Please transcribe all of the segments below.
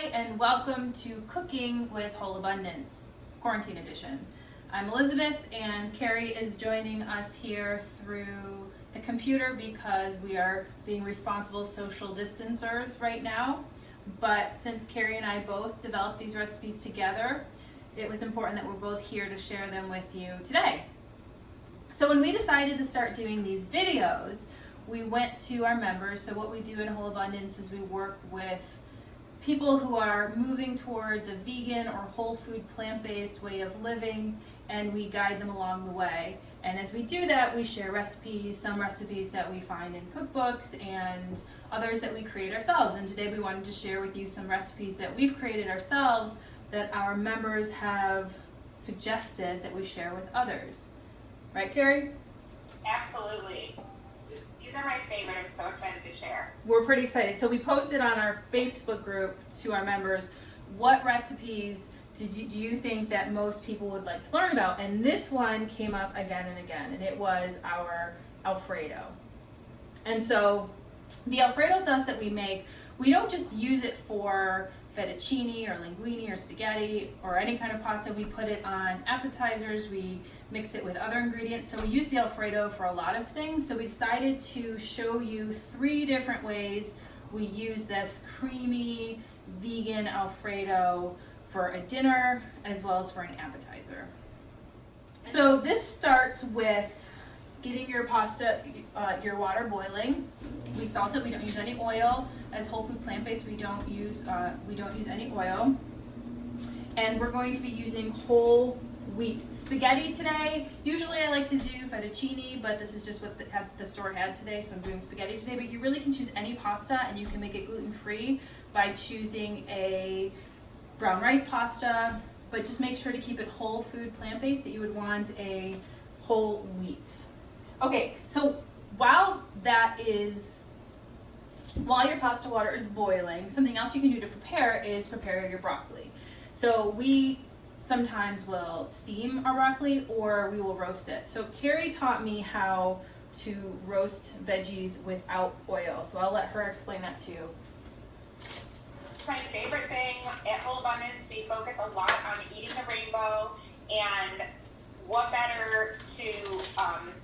Hi, and welcome to Cooking with Whole Abundance, Quarantine Edition. I'm Elizabeth, and Carrie is joining us here through the computer because we are being responsible social distancers right now. But since Carrie and I both developed these recipes together, it was important that we're both here to share them with you today. So when we decided to start doing these videos, we went to our members. So what we do in Whole Abundance is we work with people who are moving towards a vegan or whole food plant-based way of living, and we guide them along the way. And as we do that, we share recipes, some recipes that we find in cookbooks and others that we create ourselves. And today we wanted to share with you some recipes that we've created ourselves that our members have suggested that we share with others. Right, Carrie? Absolutely. These are my favorite. I'm so excited to share. We're pretty excited. So we posted on our Facebook group to our members, what recipes do you think that most people would like to learn about? And this one came up again and again, and it was our Alfredo. And so the Alfredo sauce that we make, we don't just use it for fettuccine or linguine or spaghetti or any kind of pasta. We put it on appetizers, we mix it with other ingredients. So we use the Alfredo for a lot of things. So we decided to show you 3 different ways we use this creamy vegan Alfredo for a dinner as well as for an appetizer. So this starts with getting your pasta, your water boiling. We salt it. We don't use any oil. As whole food plant-based, we don't use any oil. And we're going to be using whole wheat spaghetti today. Usually I like to do fettuccine, but this is just what the store had today, so I'm doing spaghetti today. But you really can choose any pasta, and you can make it gluten-free by choosing a brown rice pasta, but just make sure to keep it whole food plant-based, that you would want a whole wheat. Okay, so while your pasta water is boiling, something else you can do to prepare is prepare your broccoli. So we sometimes will steam our broccoli or we will roast it. So Carrie taught me how to roast veggies without oil. So I'll let her explain that to you. My favorite thing at Whole Abundance, we focus a lot on eating the rainbow, and what better to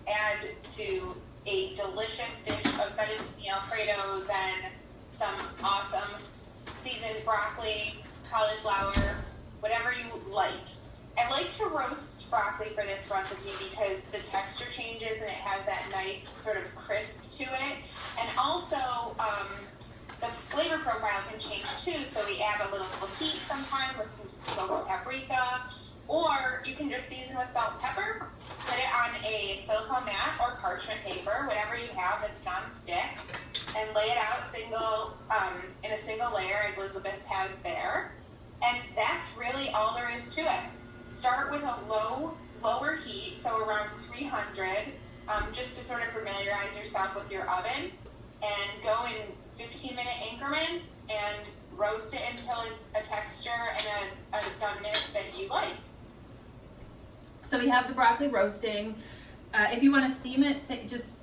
add to a delicious dish of fettuccine Alfredo than some awesome seasoned broccoli, cauliflower, whatever you like. I like to roast broccoli for this recipe because the texture changes and it has that nice sort of crisp to it. And also, the flavor profile can change too, so we add a little heat sometime with some smoked paprika, or you can just season with salt and pepper, put it on a silicone mat or parchment paper, whatever you have that's non-stick, and lay it out in a single layer as Elizabeth has there. And that's really all there is to it. Start with a lower heat, so around 300, just to sort of familiarize yourself with your oven, and go in 15-minute increments and roast it until it's a texture and a doneness that you like. So we have the broccoli roasting. If you want to steam it, just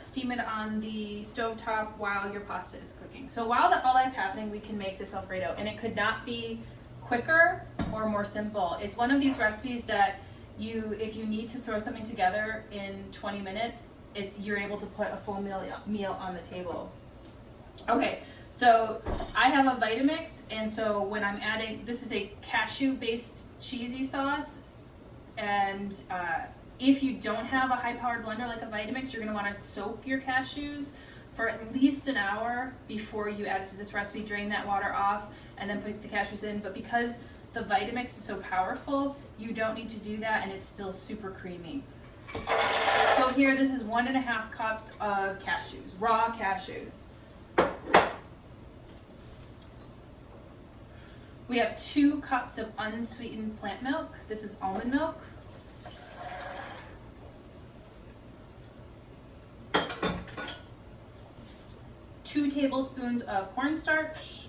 steam it on the stovetop while your pasta is cooking. So while all that's happening, we can make this Alfredo, and it could not be quicker or more simple. It's one of these recipes that if you need to throw something together in 20 minutes, you're able to put a full meal on the table. Okay, so I have a Vitamix, and so when I'm adding, this is a cashew-based cheesy sauce, and if you don't have a high-powered blender like a Vitamix, you're going to want to soak your cashews for at least an hour before you add it to this recipe. Drain that water off and then put the cashews in. But because the Vitamix is so powerful, you don't need to do that, and it's still super creamy. So here, this is 1.5 cups of cashews, raw cashews. We have 2 cups of unsweetened plant milk. This is almond milk. Two tablespoons of cornstarch.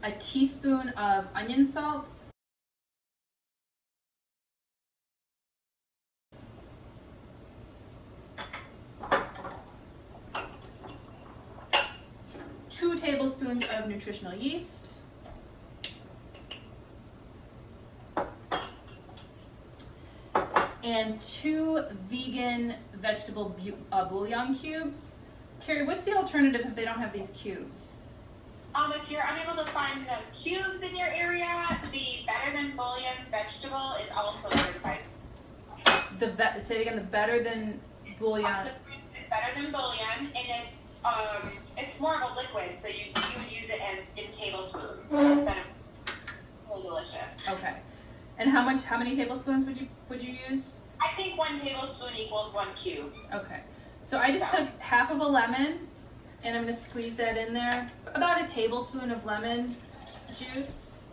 A teaspoon of onion salts. tablespoons of nutritional yeast, and 2 vegan vegetable bouillon cubes. Carrie, what's the alternative if they don't have these cubes? If you're unable to find the cubes in your area, the Better Than Bouillon vegetable is also a good type. Say it again. The Better Than Bouillon. It's Better Than Bouillon, and it's more of a liquid, so you would use it as in tablespoons instead of really delicious. Okay. And how many tablespoons would you use? I think 1 tablespoon equals 1 cube. Okay. So I just took half of a lemon, and I'm going to squeeze that in there. About a tablespoon of lemon juice.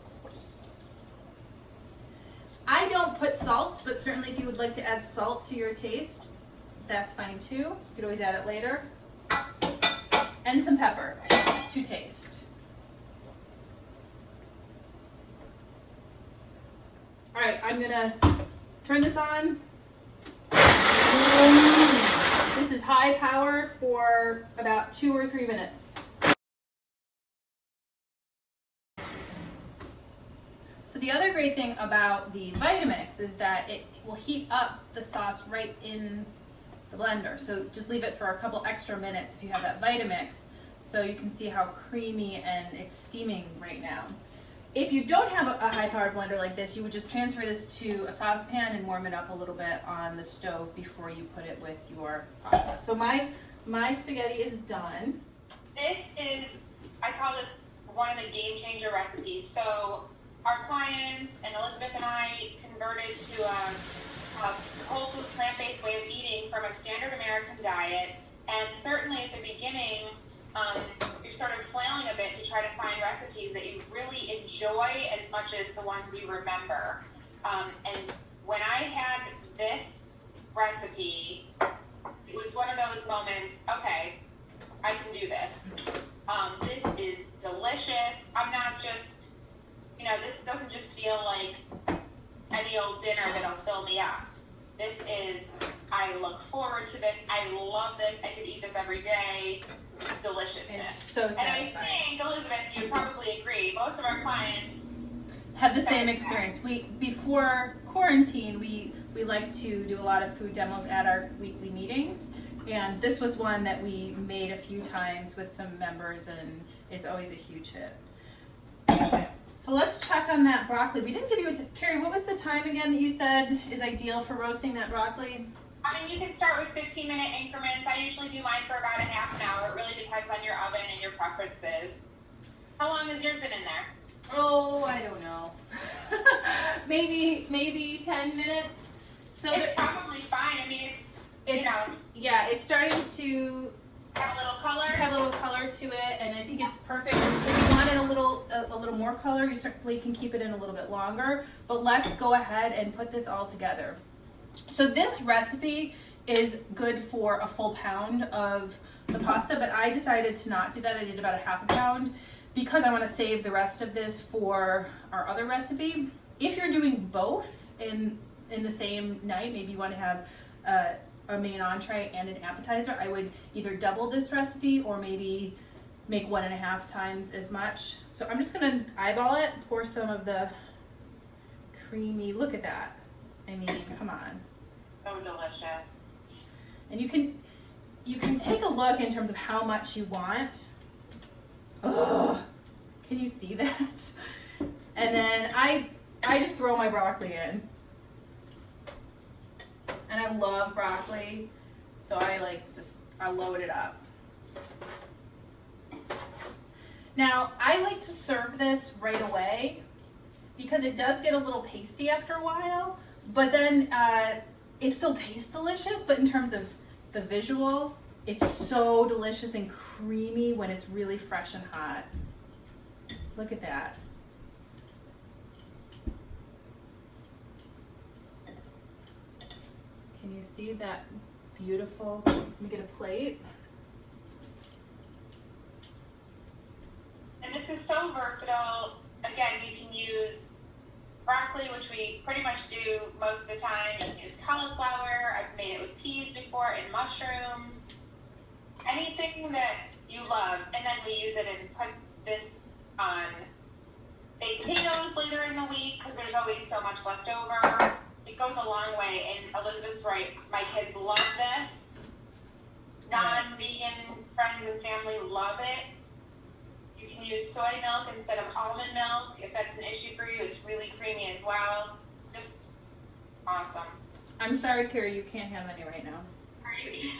I don't put salt, but certainly if you would like to add salt to your taste, that's fine too. You could always add it later. And some pepper to taste. All right, I'm gonna turn this on. This is high power for about 2 or 3 minutes. So the other great thing about the Vitamix is that it will heat up the sauce right in the blender. So just leave it for a couple extra minutes if you have that Vitamix, so you can see how creamy and it's steaming right now. If you don't have a high-powered blender like this, you would just transfer this to a saucepan and warm it up a little bit on the stove before you put it with your pasta. So my spaghetti is done. This is, I call this one of the game changer recipes. So our clients and Elizabeth and I converted to a whole food plant-based way of eating from a standard American diet. And certainly at the beginning, you're sort of flailing a bit to try to find recipes that you really enjoy as much as the ones you remember. And when I had this recipe, it was one of those moments, okay, I can do this. This is delicious. I'm not just, this doesn't just feel like any old dinner that'll fill me up. This is, I look forward to this. I love this. I could eat this every day. Deliciousness. It's so satisfying. And I think, Elizabeth, you probably agree, most of our clients have the same experience. Before quarantine, we like to do a lot of food demos at our weekly meetings, and this was one that we made a few times with some members, and it's always a huge hit. So let's check on that broccoli. We didn't give you Carrie, what was the time again that you said is ideal for roasting that broccoli? I mean, you can start with 15-minute increments. I usually do mine for about a half an hour. It really depends on your oven and your preferences. How long has yours been in there? Oh, I don't know. maybe 10 minutes. So it's probably fine. I mean, it's yeah, it's starting to have a little color to it, and I think it's perfect. If you wanted a little more color, you certainly can keep it in a little bit longer. But let's go ahead and put this all together. So this recipe is good for a full pound of the pasta, but I decided to not do that. I did about a half a pound because I want to save the rest of this for our other recipe. If you're doing both in the same night, maybe you want to have a main entree and an appetizer, I would either double this recipe or maybe make 1.5 times as much. So I'm just going to eyeball it, pour some of the creamy, look at that. I mean, come on. So delicious. And you can take a look in terms of how much you want. Oh, can you see that? And then I just throw my broccoli in. And I love broccoli, so I load it up. Now, I like to serve this right away because it does get a little pasty after a while, but then it still tastes delicious, but in terms of the visual, it's so delicious and creamy when it's really fresh and hot. Look at that. Can you see that beautiful? Let me get a plate. And this is so versatile. Again, you can use broccoli, which we pretty much do most of the time. You can use cauliflower. I've made it with peas before and mushrooms. Anything that you love, and then we use it and put this on baked potatoes later in the week because there's always so much left over. It goes a long way, and Elizabeth's right. My kids love this. Non-vegan friends and family love it. You can use soy milk instead of almond milk if that's an issue for you. It's really creamy as well. It's just awesome. I'm sorry, Carrie, you can't have any right now.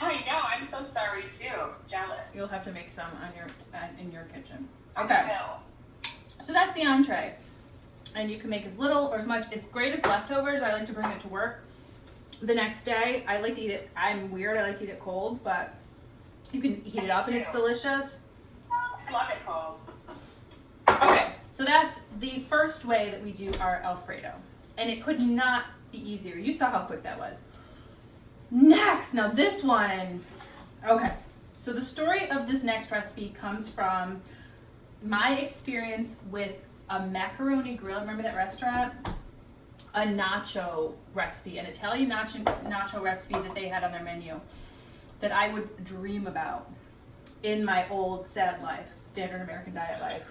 I know. I'm so sorry too. Jealous. You'll have to make some on your in your kitchen. Okay. I will. So that's the entree, and you can make as little or as much. It's great as leftovers. I like to bring it to work the next day. I like to eat it. I'm weird. I like to eat it cold, but you can heat it up and it's delicious. I love it cold. Okay, so that's the first way that we do our Alfredo, and it could not be easier. You saw how quick that was. Next, now this one. Okay, so the story of this next recipe comes from my experience with a macaroni grill. Remember that restaurant? A nacho recipe, an Italian nacho recipe that they had on their menu that I would dream about in my old sad life, standard American diet life.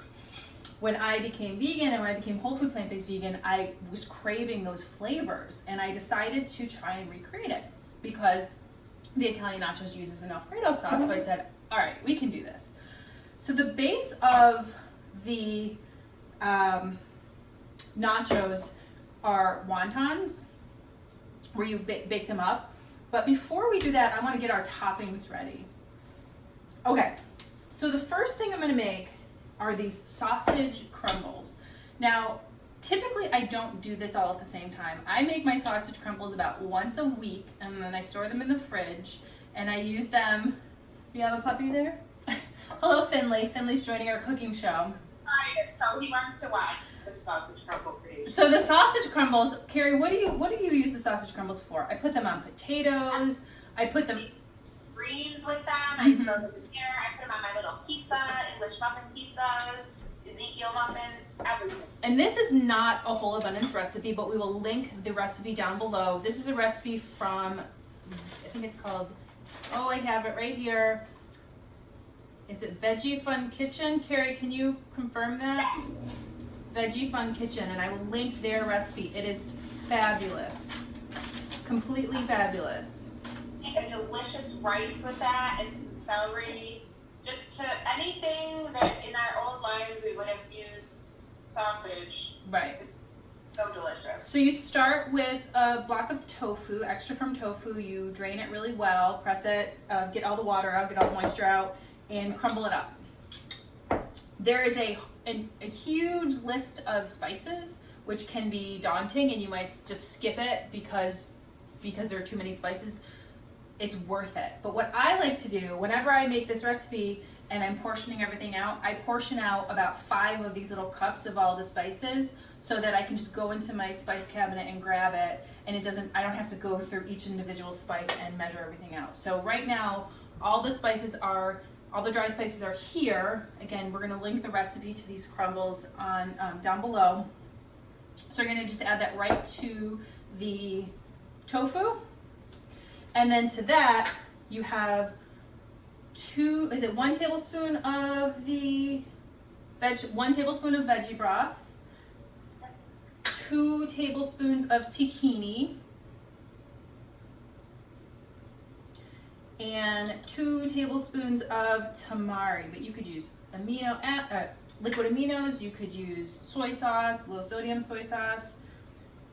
When I became vegan and when I became whole food plant-based vegan, I was craving those flavors, and I decided to try and recreate it because the Italian nachos uses an Alfredo sauce. So I said, all right, we can do this. So the base of the nachos are wontons, where you bake them up. But before we do that, I want to get our toppings ready. Okay, so the first thing I'm going to make are these sausage crumbles. Now, typically I don't do this all at the same time. I make my sausage crumbles about once a week, and then I store them in the fridge, and I use them. You have a puppy there? Hello, Finley. Finley's joining our cooking show. Hi, so he wants to watch the sausage crumble creation. So the sausage crumbles, Carrie, what do you use the sausage crumbles for? I put them on potatoes. I put them greens with them. I throw them in here. I put them on my little pizza, English muffin pizzas, Ezekiel muffin, everything. And this is not a whole abundance recipe, but we will link the recipe down below. This is a recipe from, I think it's called, oh, I have it right here. Is it Veggie Fun Kitchen? Carrie, can you confirm that? Veggie Fun Kitchen, and I will link their recipe. It is fabulous. Completely fabulous. A delicious rice with that and some celery. Just to anything that in our old lives we would have used sausage. Right. It's so delicious. So you start with a block of tofu, extra firm tofu. You drain it really well, press it, get all the water out, get all the moisture out, and crumble it up. There is a huge list of spices, which can be daunting, and you might just skip it because there are too many spices. It's worth it. But what I like to do whenever I make this recipe and I'm portioning everything out, I portion out about 5 of these little cups of all the spices so that I can just go into my spice cabinet and grab it, and I don't have to go through each individual spice and measure everything out. So right now, all the dry spices are here. Again, we're gonna link the recipe to these crumbles on down below. So you're gonna just add that right to the tofu. And then to that, you have 1 tablespoon of 1 tablespoon of veggie broth, 2 tablespoons of tahini, and 2 tablespoons of tamari. But you could use liquid aminos, you could use soy sauce, low sodium soy sauce.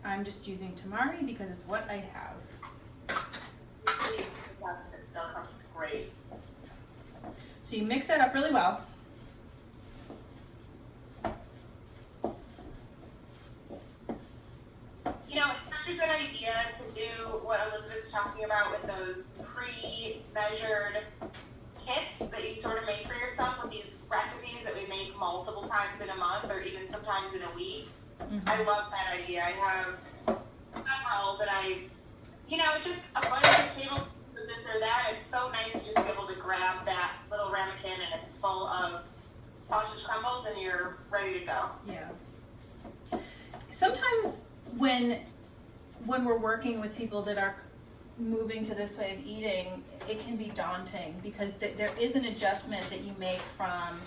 I'm just using tamari because it's what I have. Please, it still comes great. So you mix that up really well. You know, it's such a good idea to do what Elizabeth's talking about with those pre-measured kits that you sort of make for yourself with these recipes that we make multiple times in a month or even sometimes in a week. Mm-hmm. I love that idea. I have several that just a bunch of tablespoons of this or that. It's so nice to just be able to grab that little ramekin and it's full of sausage crumbles and you're ready to go. Yeah. Sometimes when we're working with people that are moving to this way of eating, it can be daunting because there is an adjustment that you make from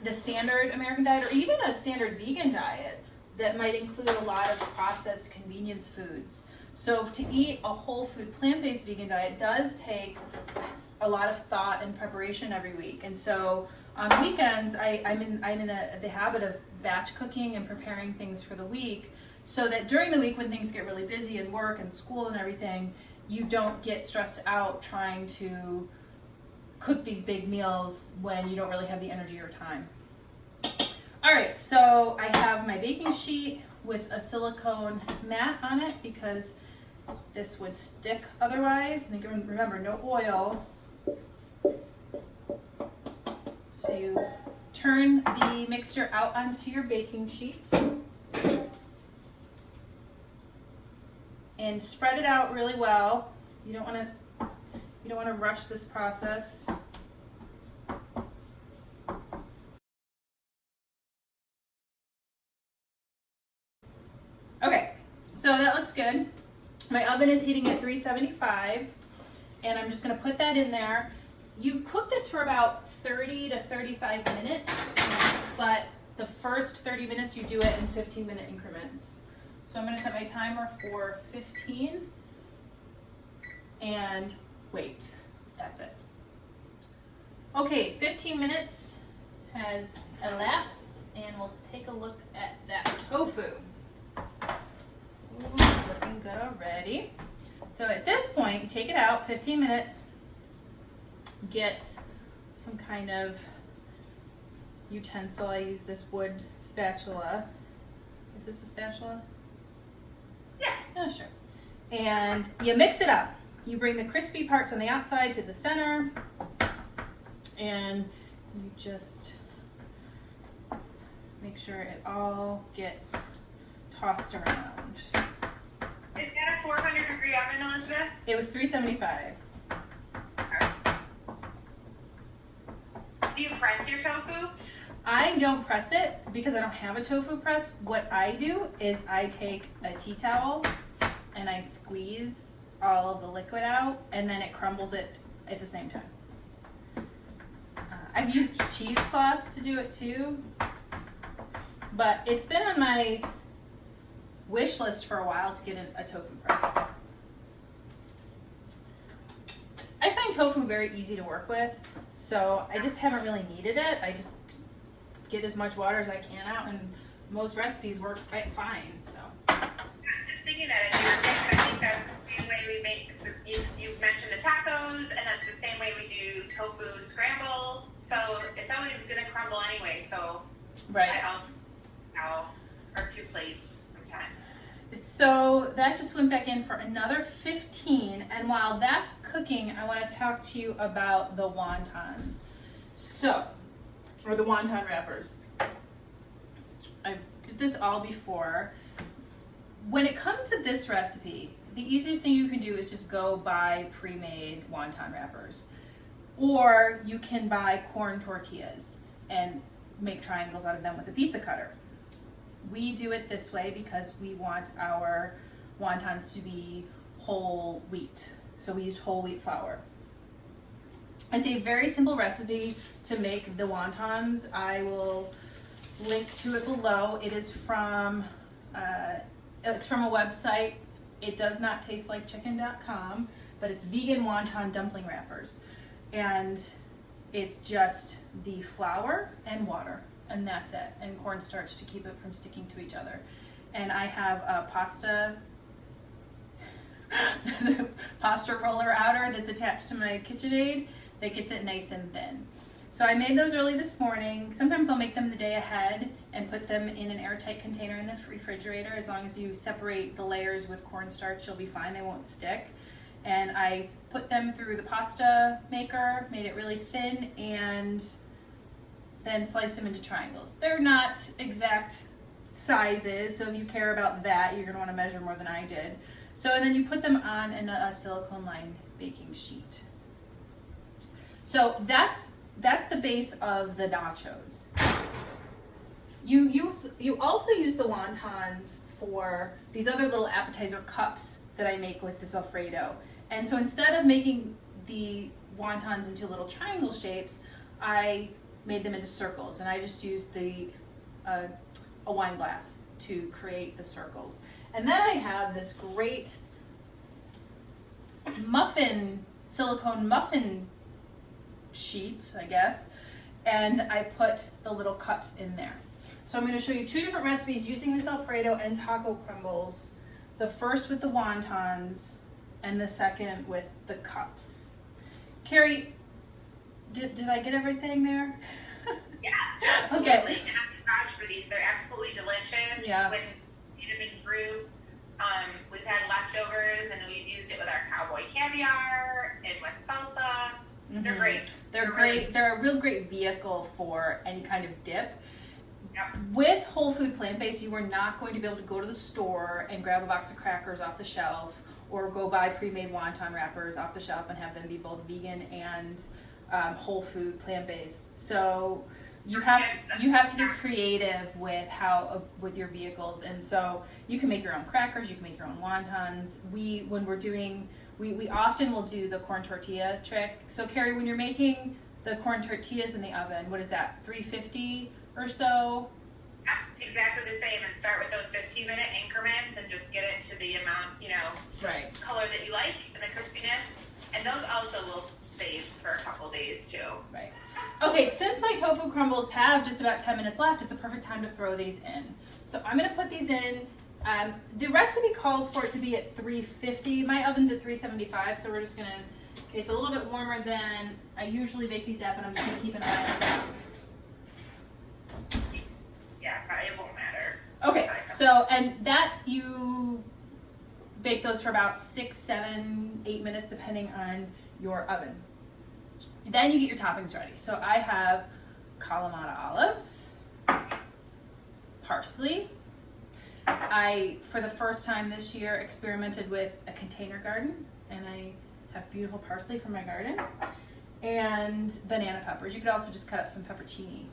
the standard American diet or even a standard vegan diet that might include a lot of processed convenience foods. So to eat a whole food plant-based vegan diet does take a lot of thought and preparation every week. And so on weekends, I'm in the habit of batch cooking and preparing things for the week, so that during the week when things get really busy and work and school and everything, you don't get stressed out trying to cook these big meals when you don't really have the energy or time. All right, so I have my baking sheet with a silicone mat on it because this would stick otherwise. And again, remember, no oil. So you turn the mixture out onto your baking sheet and spread it out really well. You don't want to rush this process. Okay, so that looks good. My oven is heating at 375, and I'm just going to put that in there. You cook this for about 30 to 35 minutes, but the first 30 minutes you do it in 15-minute increments. So I'm going to set my timer for 15 and wait. That's it. Okay, 15 minutes has elapsed, and we'll take a look at that tofu. Ooh, it's looking good already. So at this point, you take it out, 15 minutes, get some kind of utensil. I use this wood spatula. Is this a spatula? Yeah. Oh, sure. And you mix it up. You bring the crispy parts on the outside to the center, and you just make sure it all gets tossed around. Is that a 400-degree oven, Elizabeth? It was 375. Okay. Do you press your tofu? I don't press it because I don't have a tofu press. What I do is I take a tea towel and I squeeze all of the liquid out, and then it crumbles it at the same time. I've used cheesecloth to do it too, but it's been on my wish list for a while to get a tofu press. I find tofu very easy to work with, so I just haven't really needed it. I just get as much water as I can out, and most recipes work fine. So. I was just thinking that as you were saying, I think that's the same way we make. You mentioned the tacos, and that's the same way we do tofu scramble. So it's always gonna crumble anyway. So right. I also now or 2 plates sometime. So that just went back in for another 15, and while that's cooking, I want to talk to you about the wontons. Or the Wonton Wrappers. I did this all before. When it comes to this recipe, the easiest thing you can do is just go buy pre-made wonton wrappers. Or you can buy corn tortillas and make triangles out of them with a pizza cutter. We do it this way because we want our wontons to be whole wheat. So we used whole wheat flour. It's a very simple recipe to make the wontons. I will link to it below. It is from a website. It does not taste like chicken.com, but it's vegan wonton dumpling wrappers. And it's just the flour and water, and that's it, and cornstarch to keep it from sticking to each other. And I have a pasta roller outer that's attached to my KitchenAid that gets it nice and thin. So I made those early this morning. Sometimes I'll make them the day ahead and put them in an airtight container in the refrigerator. As long as you separate the layers with cornstarch, you'll be fine, they won't stick. And I put them through the pasta maker, made it really thin, and then sliced them into triangles. They're not exact sizes, so if you care about that, you're gonna wanna measure more than I did. So, and then you put them on a silicone lined baking sheet. So that's the base of the nachos. You also use the wontons for these other little appetizer cups that I make with this Alfredo. And so instead of making the wontons into little triangle shapes, I made them into circles, and I just used a wine glass to create the circles. And then I have this great silicone muffin sheet, I guess, and I put the little cups in there. So I'm going to show you 2 different recipes using this Alfredo and taco crumbles. The first with the wontons and the second with the cups. Carrie, did I get everything there? Yeah, absolutely. Okay. And I'm vouch for these. They're absolutely delicious. Yeah. When vitamin fruit, we've had leftovers and we've used it with our cowboy caviar and with salsa. They're great. They're great. Really, they're a real great vehicle for any kind of dip. Yep. With whole food plant-based, you are not going to be able to go to the store and grab a box of crackers off the shelf or go buy pre-made wonton wrappers off the shelf and have them be both vegan and whole food plant-based. So you have to get creative with with your vehicles, and so you can make your own crackers, you can make your own wontons. We often will do the corn tortilla trick. So Carrie, when you're making the corn tortillas in the oven, what is that, 350 or so? Yeah, exactly the same. And start with those 15-minute increments and just get it to the amount, right, color that you like and the crispiness. And those also will save for a couple days too. Right. Okay, since my tofu crumbles have just about 10 minutes left, it's a perfect time to throw these in. So I'm going to put these in. The recipe calls for it to be at 350. My oven's at 375, so we're just going to, it's a little bit warmer than I usually bake these at, but I'm just going to keep an eye on that. Yeah, it won't matter. Okay, so, and that you bake those for about 6, 7, 8 minutes, depending on your oven. Then you get your toppings ready. So I have Kalamata olives, parsley. I, for the first time this year, experimented with a container garden, and I have beautiful parsley from my garden, and banana peppers. You could also just cut up some peppercini.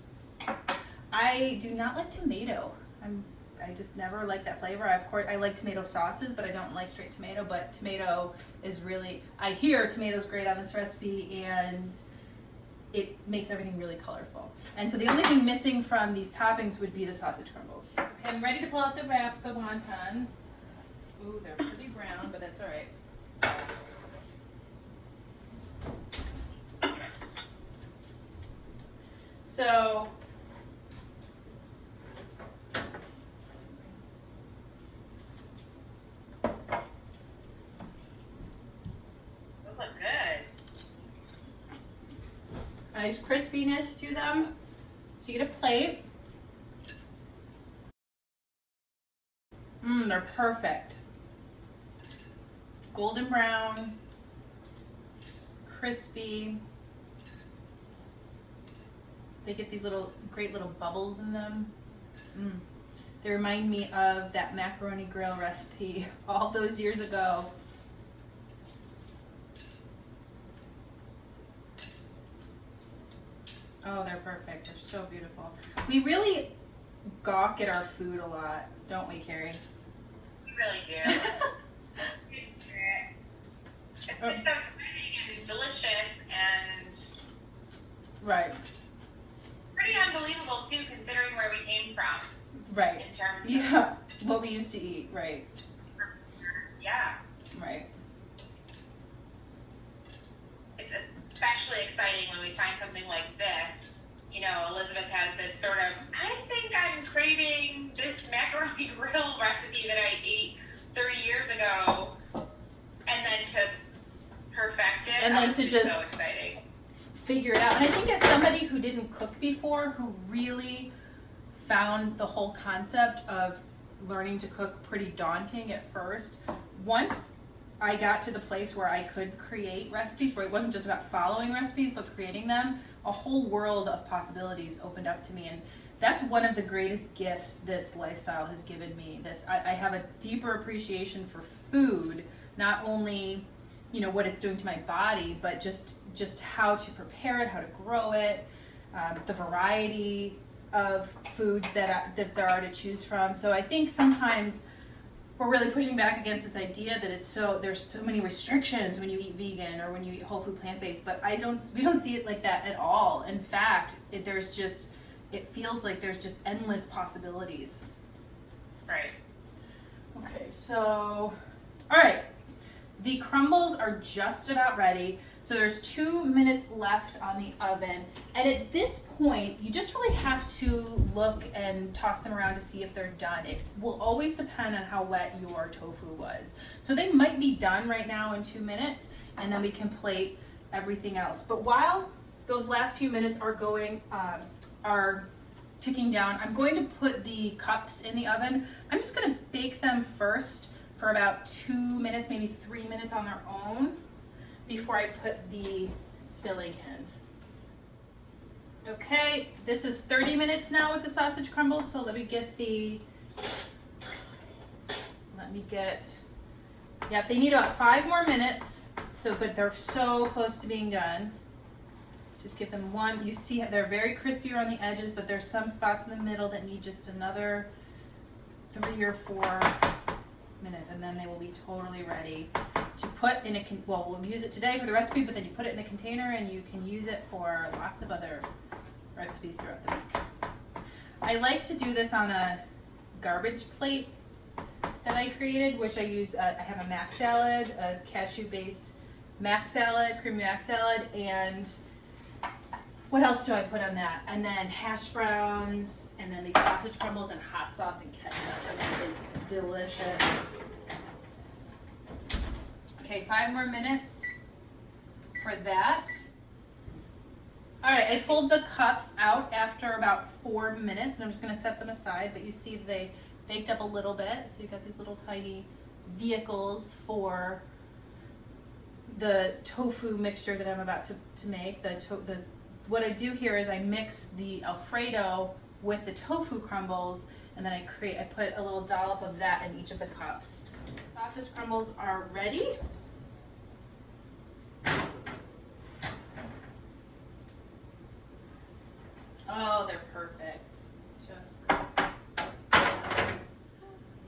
I do not like tomato. I just never like that flavor. Of course, I like tomato sauces, but I don't like straight tomato. But tomato is really, I hear tomato's great on this recipe, and it makes everything really colorful. And so the only thing missing from these toppings would be the sausage crumbles. Okay, I'm ready to pull out the wontons. Ooh, they're pretty brown, but that's all right. So, those look good. Nice crispiness to them. So you get a plate. They're perfect. Golden brown, crispy. They get these great little bubbles in them. They remind me of that macaroni grill recipe all those years ago. Oh, they're perfect. They're so beautiful. We really gawk at our food a lot, don't we, Carrie? We really do. It's so exciting and delicious and right. pretty unbelievable too, considering where we came from. Right. In terms of what we used to eat. Right. Yeah. Right. It's especially exciting when we find something like this. Elizabeth has this sort of, I think I'm craving this macaroni grill recipe that I ate 30 years ago, and then to perfect it, and then to just so exciting. Figure it out. And I think as somebody who didn't cook before, who really found the whole concept of learning to cook pretty daunting at first, once I got to the place where I could create recipes, where it wasn't just about following recipes, but creating them, a whole world of possibilities opened up to me. And that's one of the greatest gifts this lifestyle has given me. I have a deeper appreciation for food, not only, what it's doing to my body, but just how to prepare it, how to grow it, the variety of foods that there are to choose from. So I think sometimes we're really pushing back against this idea that there's so many restrictions when you eat vegan or when you eat whole food plant-based, but we don't see it like that at all. In fact, it feels like there's just endless possibilities. Right. Okay, so, all right. The crumbles are just about ready. So there's 2 minutes left on the oven. And at this point, you just really have to look and toss them around to see if they're done. It will always depend on how wet your tofu was. So they might be done right now in 2 minutes, and then we can plate everything else. But while those last few minutes are ticking down, I'm going to put the cups in the oven. I'm just gonna bake them first for about 2 minutes, maybe 3 minutes on their own before I put the filling in. Okay, this is 30 minutes now with the sausage crumbles, so yeah, they need about 5 more minutes, but they're so close to being done. Just give them one. You see they're very crispy around the edges, but there's some spots in the middle that need just another 3 or 4 minutes, and then they will be totally ready to put in we'll use it today for the recipe, but then you put it in the container and you can use it for lots of other recipes throughout the week. I like to do this on a garbage plate that I created, which I use. I have a mac salad, a cashew-based mac salad, creamy mac salad, and what else do I put on that? And then hash browns, and then these sausage crumbles and hot sauce and ketchup, and it is delicious. Okay, 5 more minutes for that. All right, I pulled the cups out after about 4 minutes, and I'm just gonna set them aside, but you see they baked up a little bit, so you've got these little tiny vehicles for the tofu mixture that I'm about to make. What I do here is I mix the Alfredo with the tofu crumbles, and then I put a little dollop of that in each of the cups. Sausage crumbles are ready. Oh, they're perfect. Just perfect.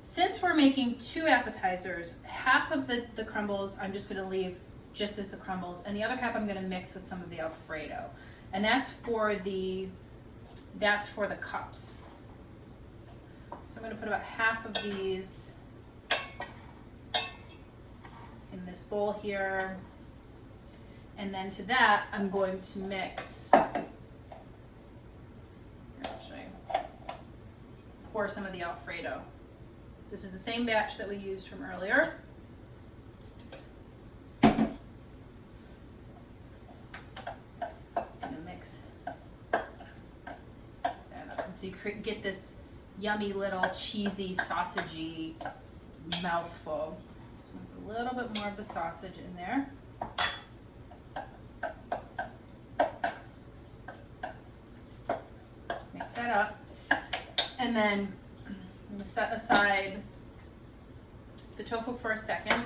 Since we're making 2 appetizers, half of the crumbles I'm just gonna leave just as the crumbles, and the other half I'm gonna mix with some of the Alfredo. And that's for the cups. So I'm gonna put about half of these in this bowl here. And then to that, I'm going to mix, here, I'll show you, pour some of the Alfredo. This is the same batch that we used from earlier. So you get this yummy little cheesy sausagey mouthful. So I'm gonna put a little bit more of the sausage in there. Mix that up. And then I'm gonna set aside the tofu for a second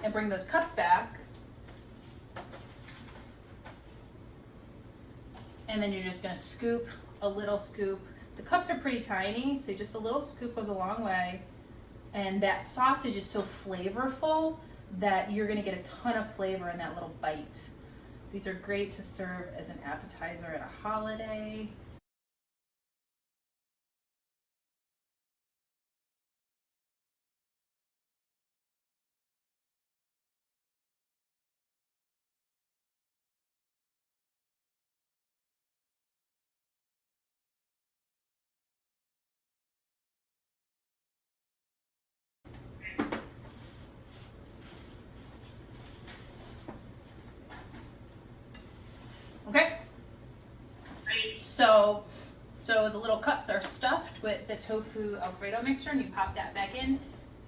and bring those cups back. And then you're just gonna scoop a little scoop. The cups are pretty tiny, so just a little scoop goes a long way. And that sausage is so flavorful that you're gonna get a ton of flavor in that little bite. These are great to serve as an appetizer at a holiday. Okay, so the little cups are stuffed with the tofu Alfredo mixture, and you pop that back in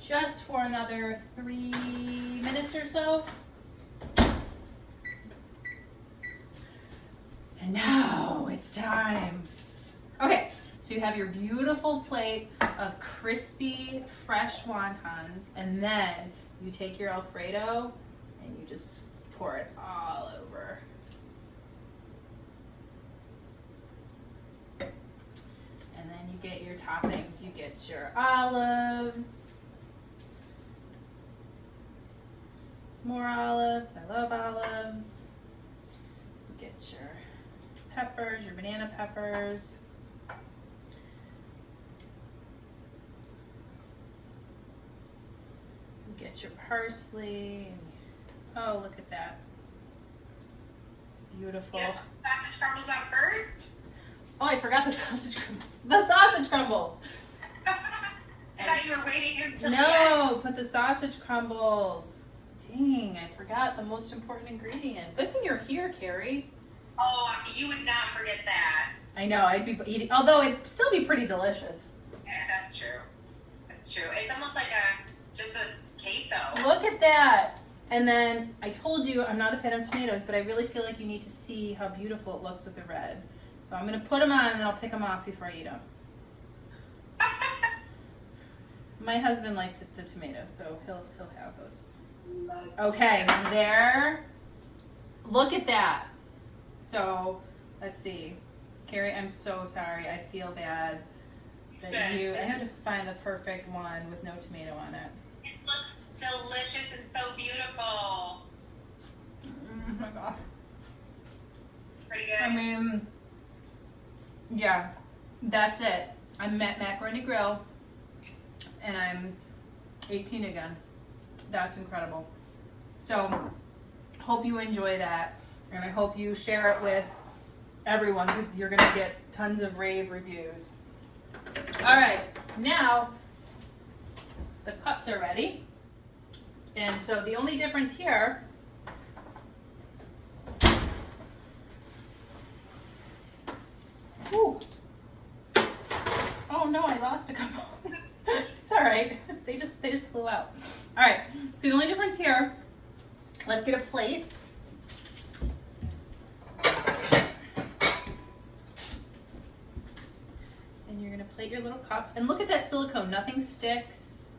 just for another 3 minutes or so. And now it's time. Okay, so you have your beautiful plate of crispy, fresh wontons, and then you take your Alfredo and you just pour it all over. And then you get your toppings. You get your olives. More olives. I love olives. You get your peppers, your banana peppers. You get your parsley. Oh, look at that. Beautiful. Yeah, sausage crumbles out first. Oh, I forgot the sausage crumbles. The sausage crumbles. I thought you were waiting until the No, end. put the sausage crumbles. Dang, I forgot the most important ingredient. Good thing you're here, Carrie. Oh, you would not forget that. I know, I'd be eating, although it'd still be pretty delicious. Yeah, that's true. That's true. It's almost like just a queso. Look at that. And then I told you I'm not a fan of tomatoes, but I really feel like you need to see how beautiful it looks with the red. So I'm going to put them on and I'll pick them off before I eat them. My husband likes the tomatoes, so he'll have those. Okay, there. Look at that. So let's see. Carrie, I'm so sorry. I feel bad that I have to find the perfect one with no tomato on it. It looks delicious and so beautiful. Oh my god. Pretty good. I mean, yeah, that's it. I'm at Macaroni Grill and I'm 18 again. That's incredible. So, hope you enjoy that, and I hope you share it with everyone because you're gonna get tons of rave reviews. All right, now the cups are ready, and so the only difference here Ooh. Oh no, I lost a couple. It's all right. They just flew out. All right. So the only difference here, let's get a plate. And you're gonna plate your little cups. And look at that silicone. Nothing sticks.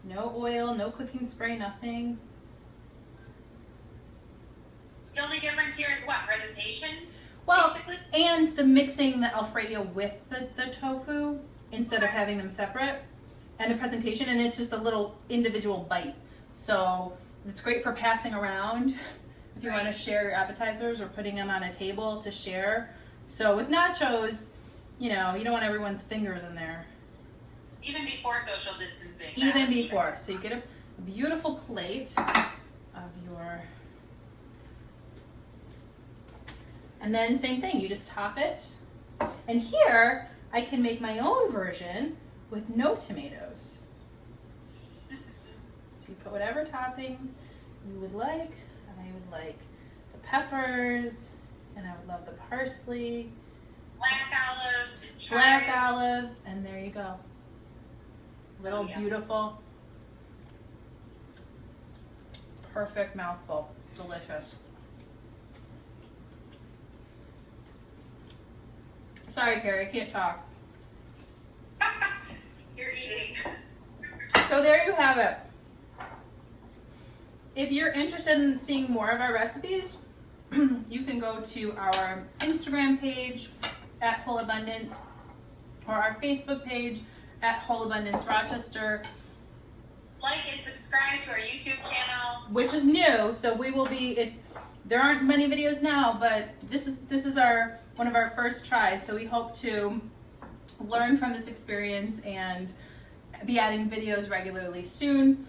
No oil, no cooking spray, nothing. The only difference here is what? Presentation? Well, basically? and the mixing the Alfredo with the tofu instead of having them separate, and the presentation, and it's just a little individual bite. So it's great for passing around if you want to share your appetizers or putting them on a table to share. So with nachos, you know, you don't want everyone's fingers in there. Even before social distancing. Even before. So you get a beautiful plate of your... And then same thing, you just top it. And here, I can make my own version with no tomatoes. So you put whatever toppings you would like. I would like the peppers, and I would love the parsley. Black olives and chives. Black olives, and there you go. Little beautiful, perfect mouthful. Delicious. Sorry, Carrie, I can't talk. You're eating. So there you have it. If you're interested in seeing more of our recipes, you can go to our Instagram page at Whole Abundance or our Facebook page at Whole Abundance Rochester. Like and subscribe to our YouTube channel. Which is new, so we will be, there aren't many videos now, but this is one of our first tries, so we hope to learn from this experience and be adding videos regularly soon.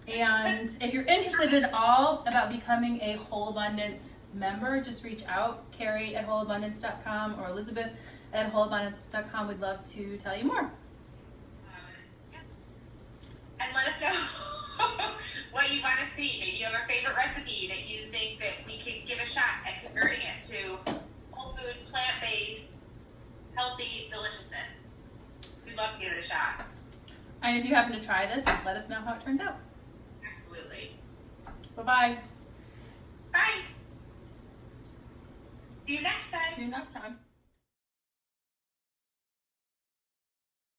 And if you're interested at all about becoming a Whole Abundance member, just reach out, Carrie at wholeabundance.com or Elizabeth at wholeabundance.com. We'd love to tell you more. And let us know what you want to see. Maybe you have a favorite recipe that you think that we could give a shot at converting it to whole food, plant-based, healthy deliciousness. We'd love to give it a shot. And if you happen to try this, let us know how it turns out. Absolutely. Bye-bye. Bye. See you next time. See you next time.